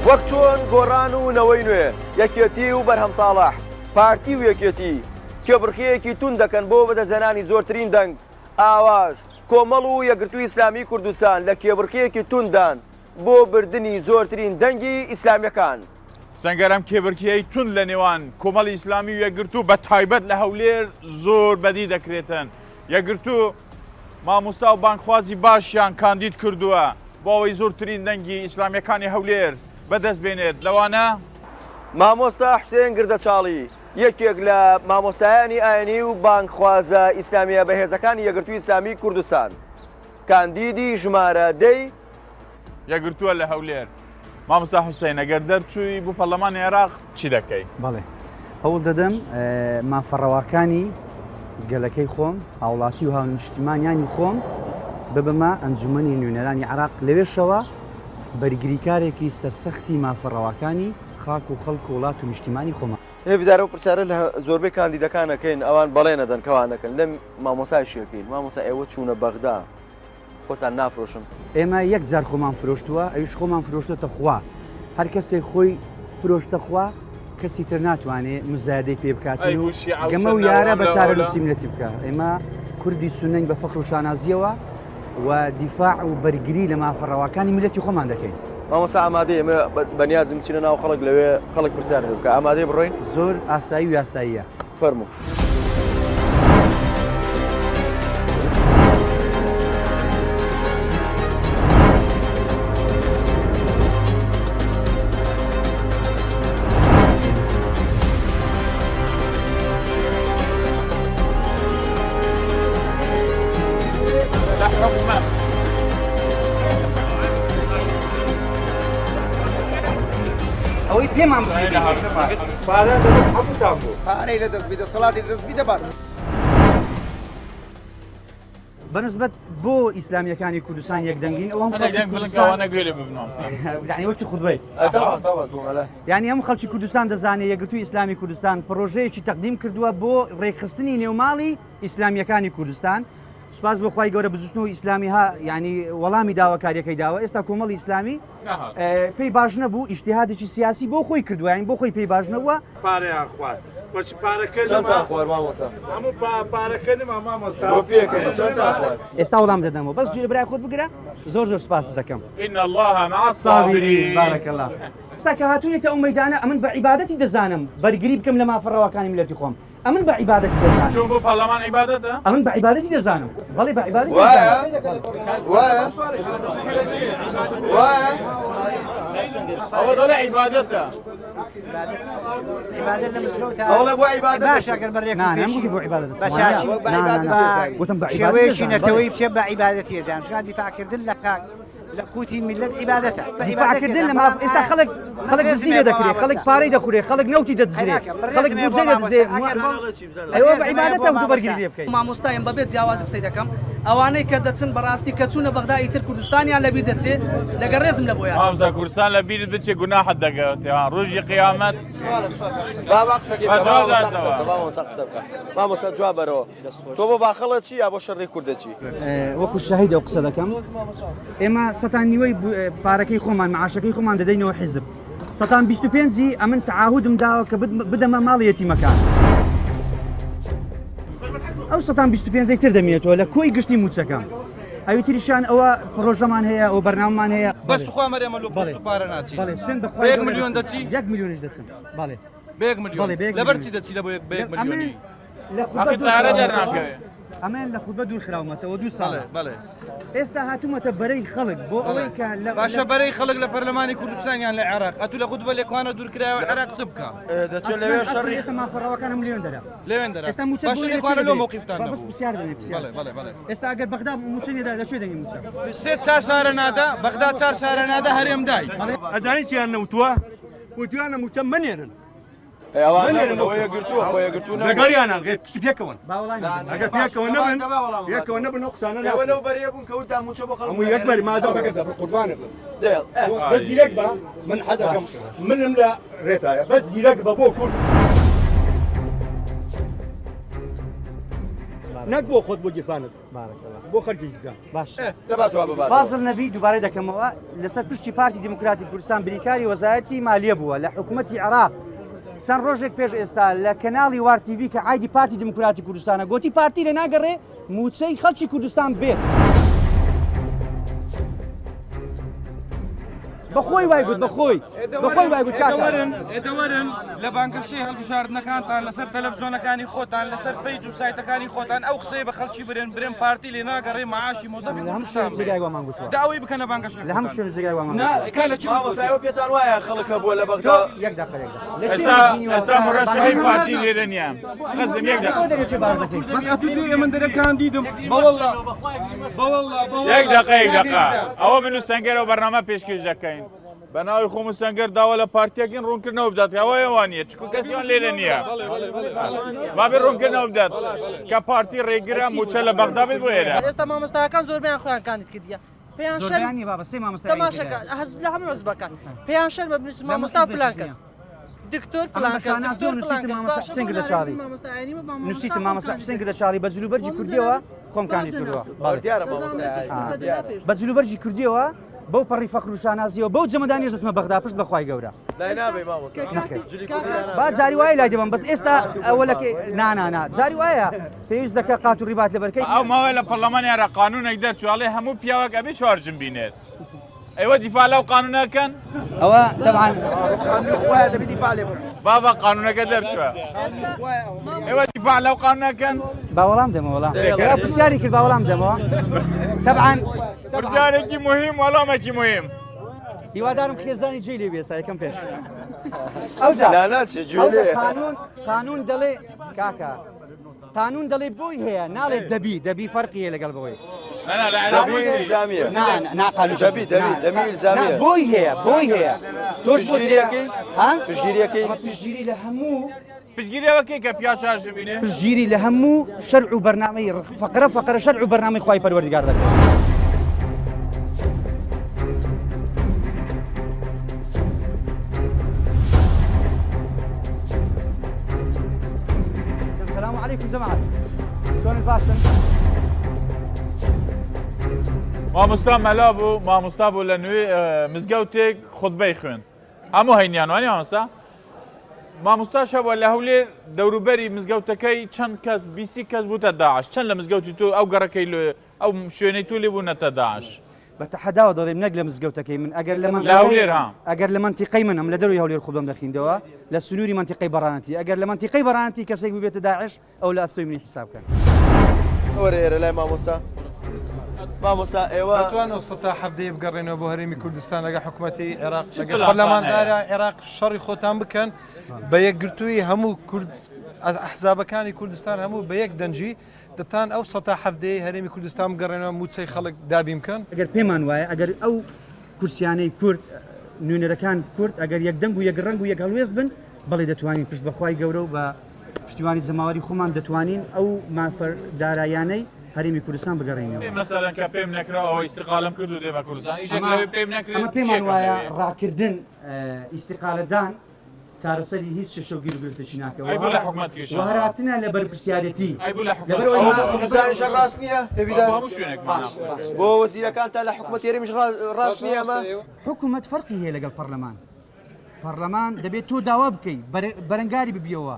وەک چۆن گۆڕان و نەوەی نوێ یەکێتی و بەرهەم ساڵح پارتی و یەکێتی کێبڕکەیەکی تون دەکەن بۆ بەدەزێنانی زۆرترین دەنگ ئاواژ کۆمەڵ و یەکگرتووی ئیسلامی کوردستان لە کێبڕکەیەکی توندان بۆ بردننی زۆرترین دەنگی ئیسلامیەکان سەنگەرم کێبڕکیەی تون لە نێوان کۆمەڵی ئیسلامی و یەکگرتوو بە تایبەت لە هەولێر زۆر بەدی دەکرێتن یەکگرتوو مامۆستا و بانکخوازی باشیان کاندید کردووە بۆ ئەوەی زۆرترین دەنگی ئیسلامیەکانی هەولێر بەدەست بێنێت لەوانە مامۆستا حوسێن گردەچاڵی یەکێک لە مامۆستایانی ئاینی و بانکخوازە ئیسلامیە بەهێزەکانی یەکگرتووی ئیسلامی کوردستان کاندیدی ژمارە دەی یەکگرتووە لە هەولێر مامۆستا حوسێن ئەگەر دەرچووی بۆ پەرلەمانی عێراق چی دەکەی؟ بەڵێ هەوڵ دەدەم مافەڕەواکانی گەلەکەی خۆم هاوڵاتی و هاونیشتیمانیانی خۆم ببمە ئەنجومەنی نوێنەرانی عێراق لەوێشەوە بەرگریکارێکی سەرسەختی مافەڕەواکانی خاک و خەڵک و وڵات و نیشتیمانی خۆمە هێویدارە و پرسیارە لە زۆربەی کاندیدەکانەکەین ئەوان بەڵێ نەدەن کەوانەکەن لەم مامۆسای شێکەین مامۆسا ئێوە چوونە بەغدا خۆتان نافرۆشن ئێمە یەک جار خۆمان فرۆشتووە ئەویش خۆمان فرۆشتۆتە خوا هەر کەسێک خۆی فرۆشتە خوا کەسی تر ناتوانێت مزایدەی پێ بکاتین و گەمە و یارە بە چارە لوسیمنەتی بکە ئێمە کوردی سونەنگ بە فەخر و شانازیەوە و دیفاع و بەرگری لە مافەڕەواکانی میلەتی خۆمان دەکەین مامۆسا ئامادەی ئێمە بەنیازم بچینە ناو خەڵک لەوێ خەڵک پرسیار بکە ئامادەی بڕۆین زۆر ئاسایی و یاساییە فەرموو ئەوەی پێمان پارە لەدەست هەمووتان بوو پارەی لەدەست بیدە سەڵاتی لەدەست بیدە بار بەنسبەت بۆ ئیسلامیەکانی کوردستان یەکدەنگین ئەوە وەچی خوتبەی یعنی هەموو خەڵکی کوردستان دەزانێت یەکگرتووی ئیسلامی کوردستان پرۆژەیەکی تەقدیم کردووە بۆ ڕێکخستنی نێوماڵی ئیسلامیەکانی کوردستان سپاس بۆ خوای گەورە بزوتنەوە ئیسلامی ها ینی وەڵامی داواکاریەکەی داوە ئێستا کۆمەڵی ئیسلامی پێی باش نەبوو ئیجتیهادێکی سیاسی بۆ خۆی کردووە یانی بۆ خۆی پێی باش نەبووە پارەیان خوارد بەچی پارەکە هەموو پارەکە نما مامۆستا ئێستا وەڵام دەدەمەوە بەس جێ برای خۆت بگرە زۆر زۆر سپاس دەکەم إن الله مع الصابرين بارك الله ئێستا کە هاتوونێتە ئەو مەیدانە ئەمن بە عیبادەتی دەزانم بەرگری بکەم لە مافەڕەواکانی میلەتی خۆم ئەمن بە عیبادەتی دەزانم چۆن بۆ پەرلەمان عیبادەتە؟ ئەمن بە عیبادەتی دەزانم بەڵێ بە عیبادەتی ئەوە دەڵێ عیبادەتە عیبادەت لە مسلەوتە ئەوڵێ بۆ عیبادەت باش ئەگەر بەڕێک نەمگوتی بۆ عیبادەت بەشاشی گوتم بە شێوەیەکی نەتەوەی بچێت بە عیبادەتی ێزان چکان دیفاعکردن لە قوتی میلەت عیبادەتە دیفاعکردن لە ئێستا خەڵک دزیلێ دەکرێت خەڵک پارەی دەخورێت خەڵک نەوتی دەدزرێت خەڵک بودجەی دەدزێت ئەوە بە عیبادەتە و بەرگری لێ بکەیت مامۆستایم بەبێت جیاواز قسەی دەکەم ئەوانەی کە دەچن بەڕاستی کە چوونە بەغدا ئیتر کوردستانیان لەبیر دەچێت لەگەڵ ڕێزم لە بۆیان مامۆستا کوردستان لە بیرت بچێ گوناحت دەگەوێت ڕۆژی قیامەت مامۆستا جواب بەرەوە تۆ بۆ باخەڵە چی یا بۆ شەڕی کوردەچی وەکو شاهید ئەو قسە دەکەم ئێمە سەتان نیوەی پارەکەی خۆمان معاشەکەی خۆمان دەدەینەوە حیزب سەتان 25 ئەمن تعاهودم داوە کە بدەمە ماڵی یەتیمەکان ئەو سەتان 25 تر دەمێتەوە لە کۆی گشتی موچەکان ئەوی تریشان ئەوە پرۆژەمان هەیە ئەو بەرنامەمان هەیە بەست خوا مەرێمە لۆ پست و پارە ناچی بەڵێ سوێن بە بە 1 ملیۆن دەچی 1 ملیۆنیش دەچن بەڵێ بە 1 ملیۆن لەبەر چی دەچی لە بۆ 1 ملیۆنی لە ئەقیتارە دەرناکەوێت ئەمەیان لە خوتبە دوور خراومەتەوە 2 ساڵە بەڵێ ئێستا هاتوومەتە بەرەی خەڵک بۆ ئەوەی کە باشە بەرەی خەڵک لە پەرلەمانی کوردستانیان لە عێراق ئەتوو لە خوتبە لێکوانە دوورکرایەوە عێراق چ بکە دەچێت لەوێ شەڕی ئێستا مافەڕەواکان لێوێن دەرا لێوێن دەرا ئێستا موچە باشە لێکوانە لۆ مۆقیفتان بەس پرسیار دەنێ پرسیار بەڵێ ئێستا ئەگەر بەغدا موچەنێدا دەچێ دەنگی موچە سێ چار شارە نادا بەغدا چار شارە نادا هەرێم دای ئەدانیتیان نەوتووە وتیانە موچە منێرن لەگەڵیانە پێکەوەن ئەگەر پێکەوە نەبن ئەو قسانە هەموو یەکبەری مادام بەگەدا قوربانە بەس دیرەک بە من حەدەکەم منم لە ڕێتایە بەس دیرەک بە بۆ کورد نەک بۆ خۆت بۆ گیرفانت بۆ خەرکی باش دەبات جواب ببات فازڵ نەبی دووبارەی دەکەمەوە لەسەر پشتی پارتی دموکراتی کوردستان بریکاری وەزارەتی مالیە بووە لە حکوومەتی عێراق چەند ڕۆژێک پێش ئێستا لە کەناڵی وار تیڤی کە عایدی پارتی دموکراتی کوردستانە گوتی پارتی لە ناگەڕێ موچەی خەڵکی کوردستان بێت بەخۆی وای گوت بەخۆی وای گوت ئێدەوەرن لە بانگەشەی هەڵبژاردنەکانتان لەسەر تەلەڤیزۆنەکانی خۆتان لەسەر پەیج و سایتەکانی خۆتان ئەو قسەی بە خەڵکی برێن پارتی لێ ناگەڕێ معاشی مۆزەفی کوردستان داوای بکەنە بانگەشە لە هەموو شوێن جێگای وامان مامۆستایەوە پێتان وایە خەڵکە بووە لە بەغدا ئێستا مڕەشەی پارتی لێرە نییە خەزم یەک من دەرەکان دیدم یەک دقیقە ئەوە من و سەنگەرەوە بەرنامە پێشکەش دەکەین بە ناوی خۆم و سەنگەر داوا لە پارتیەکەین ڕوونکردنەوە بدات ئەوەیە وانە چکو کەسیان لێرە نییە بابێ ڕوونکردنەوە بدات کە پارتی ڕێگرە موچە لە بەغدا بێت بۆ ئێرە ئێستا مامۆستاکان زۆربیان خۆیان کاندید کردیە پێیان شەر تەماشەکە لە هەموو حزبەکان پێیان شەر بە بنووس مامۆستا فلان کەس دکتۆر فلان کەس دکتۆر فلان کەس نووسیتە مامۆستا حوسێن گردەچاڵی بە جلوبەرجی کوردیەوە خۆم کاندید کردووە دیارە مامۆستای بە جلوبەرجی کوردیەوە بەو پەڕی فەخر و شانازیەوە بەو جەمەدانیش دەچمە بەغدا پشت بەخوای گەورە لای نابێ مامۆستا با جاری وایە لای دەبم بەس ئێستا ئەوەلەکە نانانا جاری وایە پێویست دەکە قات و ڕیبات لەبەرکەی ئەو ماوەی لە پەرلەمانیارە قانونێک دەرچواڵێ هەموو پیاوەک ئەبێ چوارجم بینێت ئەوە دیفاع لەو قانونەکەن ئەوە طبعا بابا قانونەکە دەرچوە ئێوە دیفاع لەو قانونەکەن باوەڵام دەمەوە وەڵام پرسیاری کرد باوەڵام دەمەوە طبعا پرسیارێکی مهم وەڵامێکی مهم هیوادارم خێزانی جێی لێ بێستا یەکەم پێش قانون دەڵێ کاکە قانون دەڵێ بۆی هەیە ناڵێت دەبی فەرقی هەیە لەگەڵ بەوەی بۆی هەیە تۆش پشتگیری لە هەموو پشتگیریەوەکەی کە پیا شارژ بینێ پشتگیری لە هەموو شەرع و بەرنامەی فەقرە شەرع و بەرنامەی خوای پەروەردگار دەکەن السلام عليكم جماعة شلون الباشن؟ مامۆستا مەلا بوو مامۆستا بوو لە نوێ مزگەوتێک خودبەی خوێن هەموو هەینیان وانی مامۆستا شەوە لە هەولێر دەوروبەری مزگەوتەکەی چەند کەس بیسی کەس بووتە داعش چەند لە مزگەوتی تو ئەو گەڕەکەی ئەو شوێنەی تو لێ بوونەتە داعش بەتەحەداوە دەڵێم نەک لە مزگەوتەکەی من ئەگەر لە منتیقەی منم لە دەروی هەولێر خودم دەخیندەوە لە سنووری منتیقەی بەڕانەتی ئەگەر لە منتیقەی بەڕانەتی کەسێک ببێتە داعش ئەو لە ئەستۆی منی حساب بکەن وەرێرە لای مامۆستا مامۆستا ئێوە توانەوە سەتا حەفدەیە بگەڕێنەوە بۆ هەرێمی کوردستان لەگە حکوومەتی عێراق لەگەڵ پەرلەمانتارە عێراق شەڕی خۆتان بکەن بە یەکگرتووی هەموو ئەحزابەکانی کوردستان هەموو بە یەک دەنجی دەتان ئەو سەتا حەفدەیە هەرێمی کوردستان بگەڕێنەوە موچەی خەڵک دابی بکەن ئەگەر پێمان وایە ئەگەر ئەو کورسیانەی کورد نوێنەرەکان کورد ئەگەر یەکدەنگ و یەک ڕەنگ و یەک هەڵوێز بن بەڵێ دەتوانین پشت بەخوای گەورە و بە پشتیوانی جەماوەری خۆمان دەتوانین ئەو مافەر دارایانەی هەرێمی کوردستان بگەڕێنەوە مەسەلەن کە پێم نەکراوە ئەوە ئیستیقالم کرد و دێمە کوردستان ئیشێک لەوێ پێم نەکرێت ئەمە پێمان وایە ڕاکردن ئیستیقالەدان چارەسەری هیچ شەشەوگیر گرتەچی ناکەوە هەراتنە لە بەرپرسیارەتی ڕاست نییە بۆ وەزیرەکانتان لە حکوومەت هێرمیش ڕاست نییە ئەمە حکوومەت فەرقی هەیە لەگەڵ پەرلەمان دەبێت تۆ داوا بکەیت بەرەنگاری ببیەوە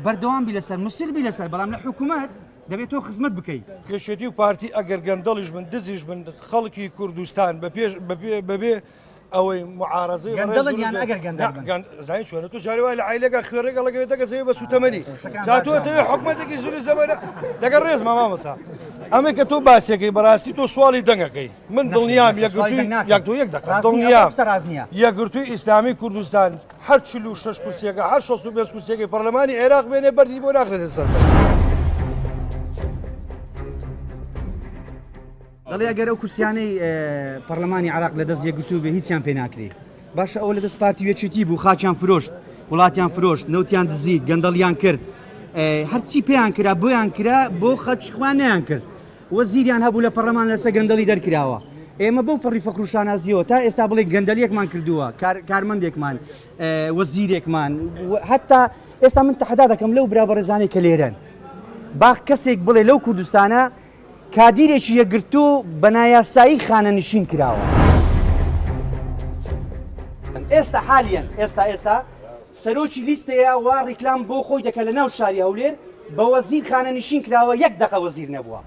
بەردەوام بی لەسەر مسربی لەسەر بەڵام لە حکوومەت دەبێت تۆ خزمەت بکەیت کێشێتی و پارتی ئەگەر گەندەڵیش بن دزیش بن خەڵکی کوردستان بەبێ ئەوەی معارەزەی زانین چۆنە تو جاری وای لە عیلەکە خوێڕێگە لەگەوێتەکە زەوی بە سوتەمەنی جاتۆ دەوێت حکوومەتێکی زوری زەمەرە لەگەڵ ڕێزمە مامەسا ئەمە کە تۆ باسیەکەی بەڕاستی تۆ سواڵی دەنگەکەی من دڵنیام یەک دەکات دڵنیام یەکگرتووی ئیسلامی کوردستان هەر 46 کورسیەکە هەر 65 کورسیەکەی پەرلەمانی عێراق بێنێ بەردی بۆ ناخرێتە سەر دەڵێ ئەگەر ئەو کورسیانەی پەرلەمانی عێراق لە دەست یەکگرتوو بێ هیچیان پێ ناکرێت باشە ئەوە لە دەست پارتی وێچێتی بوو خاچیان فرۆشت وڵاتیان فرۆشت نەوتیان دزی گەندەڵیان کرد هەرچی پێیان کرا بۆیان کرا بۆ خەچخوان نەیان کرد وەزیریان هەبوو لە پەرلەمان لەسەر گەندەڵی دەرکراوە ئێمە بەو پەڕی فەخر و شانازیەوە تا ئێستا بڵێ گەندەلیەکمان کردووە کارمەندێکمان وەزیرێکمان هەتا ئێستا من تەحەدا دەکەم لەو برابەڕێزانەی کە لێرەن باخ کەسێک بڵێ لەو کوردستانە کادیرێکی یەکگرتو بە نایاسایی خانەنشین کراوە. ئێستا حالیان ئێستا سەرۆکی لیستەیە وا ڕیکلام بۆ خۆی دەکە لە ناو شاری هەولێر بە وەزیر خانەنشین کراوە 1 دقە وەزیر نەبووە.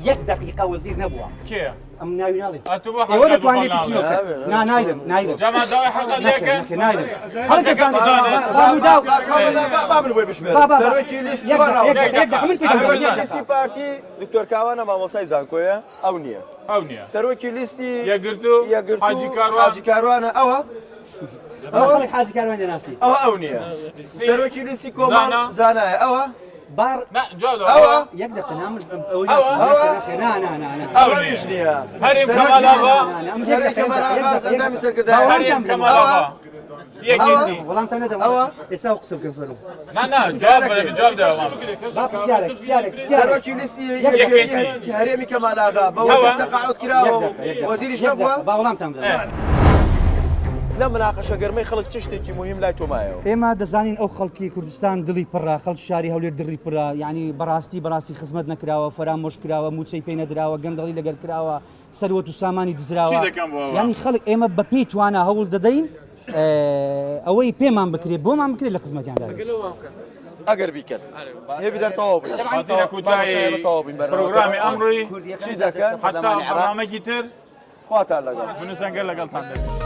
1 دقیقە وەزیر نەبووە. کێ؟ ئەم ناوی ناڵێ. ئەتوو بۆ ئێوە دەتوانێت بچینەوە. نایلم. جەمال داوای حەقت لێکە؟ نایلم. هەڵکە زانێت. بابن بۆی بشمێر. سەرۆکی لیست لیستی پارتی دکتۆر کاوانە مامۆسای زانکۆیە ئەو نییە. ئەو نییە. سەرۆکی لیستی یەکگرتو حاجی کاروانە ئەوە خەڵک حاجی کاروان دەناسی. ئەو نییە. سەرۆکی لیستی کۆمەڵ زانایە ئەوە بار ئەوە 1 دقە نامش ئەویش نییە. هەرێم کەماڵاغا هەرێم کەماڵاغا ئەندامی سەرکردای هەرێم کەماڵاغا یەکێتی وەڵامتان نەدەم ئێستا قسە بکەم فەرموو. جواب دەوام. با پرسیارێک سەرۆکی لیستی هەرێمی کەماڵاغا بە وەزیر تەقاعود کراوە وەزیریش نەبووە. با وەڵامتان بدەم. لە مناقەشە گەرمەی خەڵک چ شتێکی مهم لای تۆمایەوە. ئێمە دەزانین ئەو خەڵکی کوردستان دڵی پڕە خەڵکی شاری هەولێر دڕی پڕە یعنی بەڕاستی خزمەت نەکراوە فەرامۆش کراوە موچەی پێی نەدراوە گەندەڵی لەگەر کراوە سەروەت و سامانی دزراوە یعنی خەڵک ئێمە بە پێی توانە هەوڵ دەدەین ئەوەی پێمان بکرێت بۆمان بکرێت لە خزمەتیاندا ئەگەر بیکەن هێبی دەرتەوە بین پرۆگرامی ئەمڕۆی چی دەکەن حتا بەرنامەیەکی تر خواتان لەگەڵ منوسەنگەر لەگەڵتان دەکەن.